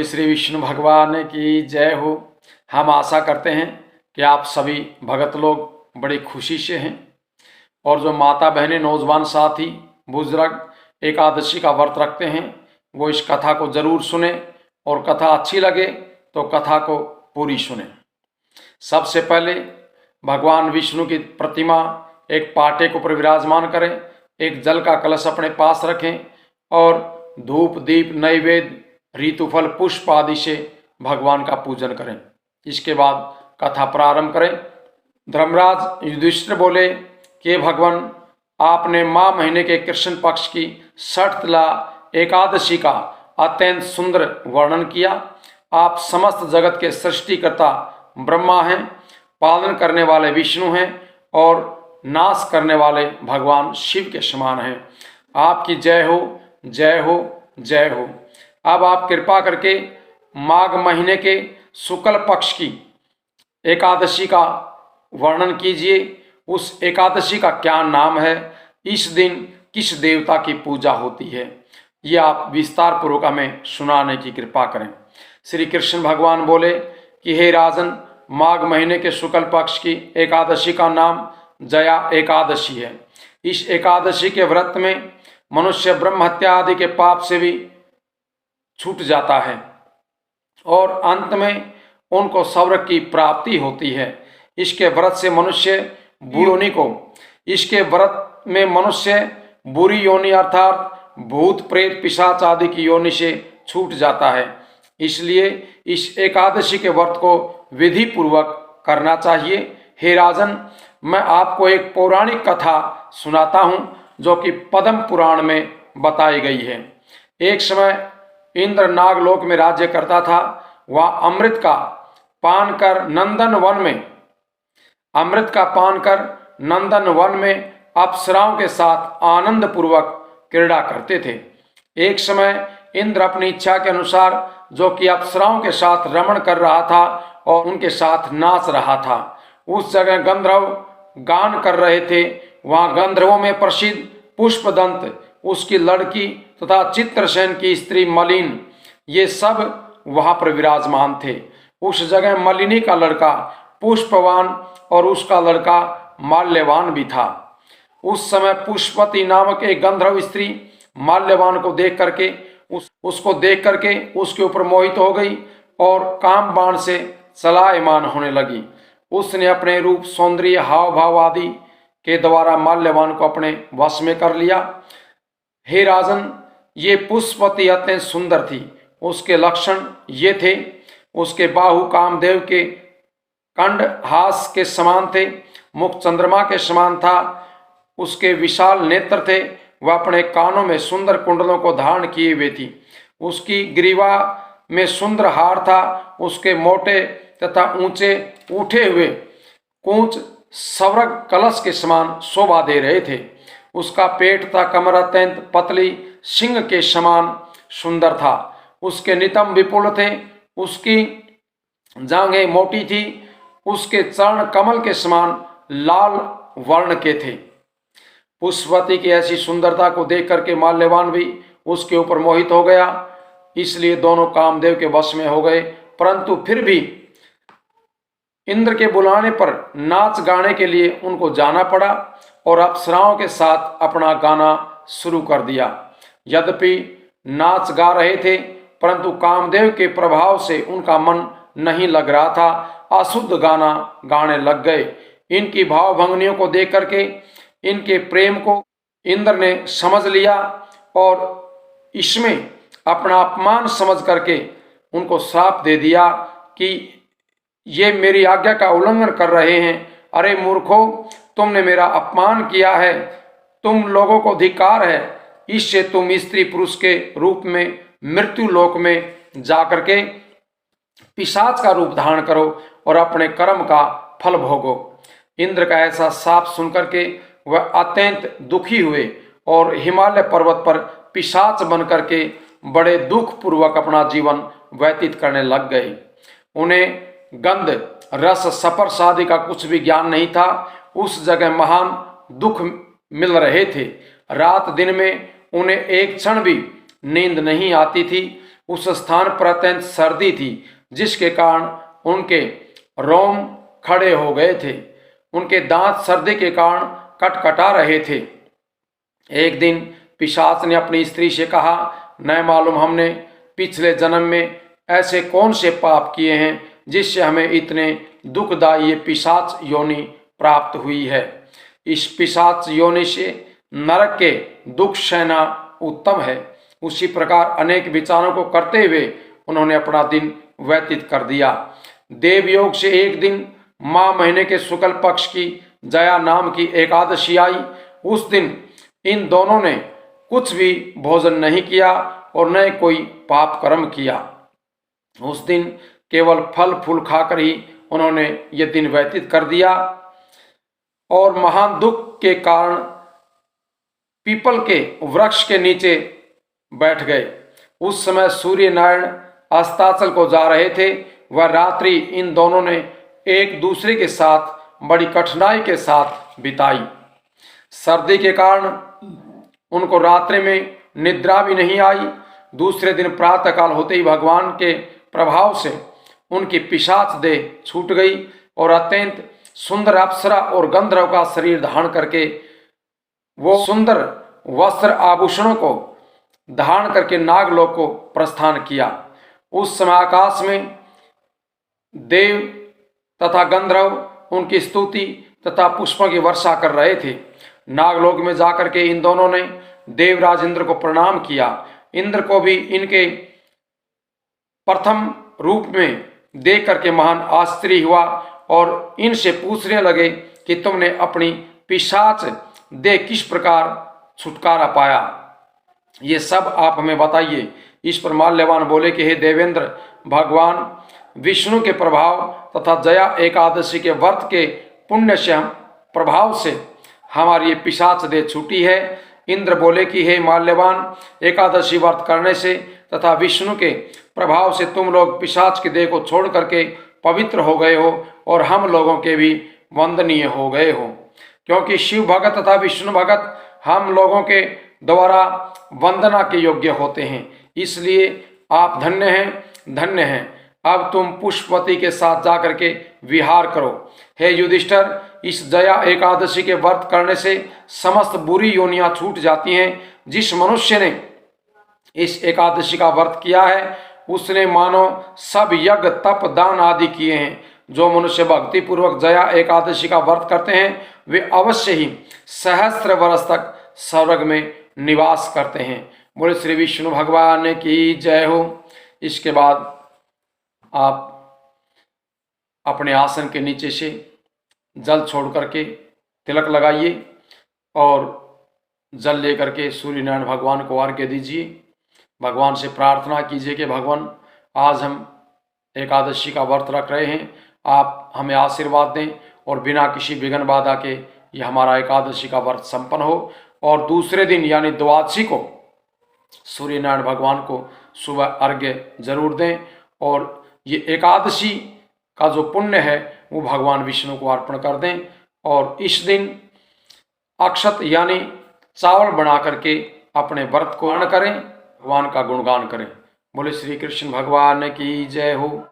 श्री विष्णु भगवान की जय हो। हम आशा करते हैं कि आप सभी भगत लोग बड़ी खुशी से हैं और जो माता बहनें, नौजवान साथी, बुजुर्ग एकादशी का व्रत रखते हैं वो इस कथा को जरूर सुने और कथा अच्छी लगे तो कथा को पूरी सुने। सबसे पहले भगवान विष्णु की प्रतिमा एक पाटे के ऊपर विराजमान करें, एक जल का कलश अपने पास रखें और धूप दीप नैवेद्य ऋतुफल पुष्प आदि से भगवान का पूजन करें। इसके बाद कथा प्रारंभ करें। धर्मराज युधिष्ठिर बोले कि भगवान, आपने माह महीने के कृष्ण पक्ष की षठतला एकादशी का अत्यंत सुंदर वर्णन किया। आप समस्त जगत के सृष्टिकर्ता ब्रह्मा हैं, पालन करने वाले विष्णु हैं और नाश करने वाले भगवान शिव के समान हैं। आपकी जय हो, जय हो, जय हो। अब आप कृपा करके माघ महीने के शुक्ल पक्ष की एकादशी का वर्णन कीजिए। उस एकादशी का क्या नाम है, इस दिन किस देवता की पूजा होती है, ये आप विस्तार पूर्वक हमें सुनाने की कृपा करें। श्री कृष्ण भगवान बोले कि हे राजन, माघ महीने के शुक्ल पक्ष की एकादशी का नाम जया एकादशी है। इस एकादशी के व्रत में मनुष्य ब्रह्म हत्या आदि के पाप से भी छूट जाता है और अंत में उनको स्वर्ग की प्राप्ति होती है। इसके व्रत से मनुष्य बुरी योनि अर्थात भूत प्रेत पिशाच आदि की योनि से छूट जाता है। इसलिए इस एकादशी के व्रत को विधि पूर्वक करना चाहिए। हे राजन, मैं आपको एक पौराणिक कथा सुनाता हूँ जो कि पद्म पुराण में बताई गई है। एक समय इंद्र नागलोक में राज्य करता था। वह अमृत का पान कर नंदन वन में अप्सराओं के साथ आनंद पूर्वक क्रीड़ा करते थे। एक समय इंद्र अपनी इच्छा के अनुसार जो कि अप्सराओं के साथ रमण कर रहा था और उनके साथ नाच रहा था। उस जगह गंधर्व गान कर रहे थे। वहां गंधर्वों में प्रसिद्ध पुष्पदंत, उसकी लड़की तथा चित्रसेन की स्त्री मलिन, ये सब वहां पर विराजमान थे। उस जगह मलिनी का लड़का पुष्पवान और उसका लड़का माल्यवान भी था। उस समय पुष्पवती नामक एक गंधर्व स्त्री माल्यवान को देख करके उसके ऊपर मोहित हो गई और काम बाण से चलायमान होने लगी। उसने अपने रूप, सौंदर्य, हाव भाव आदि के द्वारा माल्यवान को अपने वश में कर लिया। हे राजन, ये पुष्पवती अत्यंत सुंदर थी। उसके लक्षण ये थे, उसके बाहु कामदेव के कंड हास के समान थे, मुख चंद्रमा के समान था, उसके विशाल नेत्र थे, वह अपने कानों में सुंदर कुंडलों को धारण किए हुए थी। उसकी ग्रीवा में सुंदर हार था। उसके मोटे तथा ऊंचे उठे हुए कूंच स्वर्ग कलश के समान शोभा दे रहे थे। उसका पेट तथा कमर अत्यंत पतली सिंह के समान सुंदर था। उसके नितंब विपुल थे, उसकी जांघें मोटी थी, उसके चरण कमल के समान लाल वर्ण के थे। पुष्पवती की ऐसी सुंदरता को देख करके माल्यवान भी उसके ऊपर मोहित हो गया। इसलिए दोनों कामदेव के वश में हो गए। परंतु फिर भी इंद्र के बुलाने पर नाच गाने के लिए उनको जाना पड़ा और अप्सराओं के साथ अपना गाना शुरू कर दिया। यद्यपि नाच गा रहे थे परंतु कामदेव के प्रभाव से उनका मन नहीं लग रहा था, अशुद्ध गाना गाने लग गए। इनकी भावभंगिनियों को देख करके इनके प्रेम को इंद्र ने समझ लिया और इसमें अपना अपमान समझ करके उनको श्राप दे दिया कि ये मेरी आज्ञा का उल्लंघन कर रहे हैं। अरे मूर्खों, तुमने मेरा अपमान किया है, तुम लोगों को धिक्कार है, इससे तुम स्त्री पुरुष के रूप में मृत्यु लोक में जाकर के पिशाच का रूप धारण करो और अपने कर्म का फल भोगो। इंद्र का ऐसा शाप सुनकर के वह अत्यंत दुखी हुए और हिमालय पर्वत पर पिशाच बन करके बड़े दुख पूर्वक अपना जीवन व्यतीत करने लग गए। उन्हें गंध, रस, स्पर्श आदि का कुछ भी ज्ञान नहीं था। उस जगह महान दुख मिल रहे थे। रात दिन में उन्हें एक क्षण भी नींद नहीं आती थी। उस स्थान पर अत्यंत सर्दी थी, जिसके कारण उनके रोम खड़े हो गए थे। उनके दांत सर्दी के कारण कटकटा रहे थे। एक दिन पिशाच ने अपनी स्त्री से कहा, न मालूम हमने पिछले जन्म में ऐसे कौन से पाप किए हैं जिससे हमें इतने दुखदायी पिशाच योनि प्राप्त हुई है। इस पिशाच योनि से नरक के दुख सहना उत्तम है। उसी प्रकार अनेक विचारों को करते हुए उन्होंने अपना दिन व्यतीत कर दिया। देवयोग से एक दिन माह महीने के शुक्ल पक्ष की जया नाम की एकादशी आई। उस दिन इन दोनों ने कुछ भी भोजन नहीं किया और न कोई पाप कर्म किया। उस दिन केवल फल फूल खाकर ही उन्होंने ये दिन व्यतीत कर दिया और महान दुख के कारण पीपल के वृक्ष के नीचे बैठ गए। उस समय सूर्य नारायण अस्ताचल को जा रहे थे। वह रात्रि इन दोनों ने एक दूसरे के साथ बड़ी कठिनाई के साथ बिताई। सर्दी के कारण उनको रात्रि में निद्रा भी नहीं आई। दूसरे दिन प्रातःकाल होते ही भगवान के प्रभाव से उनकी पिशाच देह छूट गई और अत्यंत सुंदर अप्सरा और गंधर्व का शरीर धारण करके वो सुंदर वस्त्र आभूषणों को धारण करके नागलोक को प्रस्थान किया। उस समय आकाश में देव तथा गंधर्व उनकी स्तुति तथा पुष्पों की वर्षा कर रहे थे। नागलोक में जाकर के इन दोनों ने देवराज इंद्र को प्रणाम किया। इंद्र को भी इनके प्रथम रूप में देख करके महान आश्चर्य हुआ और इनसे पूछने लगे कि तुमने अपनी पिशाच देह किस प्रकार छुटकारा पाया, ये सब आप हमें बताइए। इस पर माल्यवान बोले कि हे देवेंद्र, भगवान विष्णु के प्रभाव तथा जया एकादशी के व्रत के पुण्य से प्रभाव से हमारी ये पिशाच देह छूटी है। इंद्र बोले कि हे माल्यवान, एकादशी व्रत करने से तथा विष्णु के प्रभाव से तुम लोग पिशाच के देह को छोड़ करके पवित्र हो गए हो और हम लोगों के भी वंदनीय हो गए हो, क्योंकि शिव भगत तथा विष्णु भगत हम लोगों के द्वारा वंदना के योग्य होते हैं। इसलिए आप धन्य हैं, धन्य हैं। अब तुम पुष्पवती के साथ जाकर के विहार करो। हे युधिष्ठिर, इस जया एकादशी के व्रत करने से समस्त बुरी योनियां छूट जाती हैं। जिस मनुष्य ने इस एकादशी का व्रत किया है उसने मानो सब यज्ञ तप दान आदि किए हैं। जो मनुष्य भक्ति पूर्वक जया एकादशी का व्रत करते हैं वे अवश्य ही सहस्त्र वर्ष तक स्वर्ग में निवास करते हैं। बोले श्री विष्णु भगवान की जय हो। इसके बाद आप अपने आसन के नीचे से जल छोड़ करके तिलक लगाइए और जल लेकर के सूर्य नारायण भगवान को अर्घ्य दीजिए। भगवान से प्रार्थना कीजिए कि भगवान, आज हम एकादशी का व्रत रख रहे हैं, आप हमें आशीर्वाद दें और बिना किसी विघ्न बाधा के ये हमारा एकादशी का व्रत संपन्न हो। और दूसरे दिन यानी द्वादशी को सूर्य नारायण भगवान को सुबह अर्घ्य जरूर दें और ये एकादशी का जो पुण्य है वो भगवान विष्णु को अर्पण कर दें। और इस दिन अक्षत यानी चावल बना करके अपने व्रत को पूर्ण करें, भगवान का गुणगान करें। बोले श्री कृष्ण भगवान की जय हो।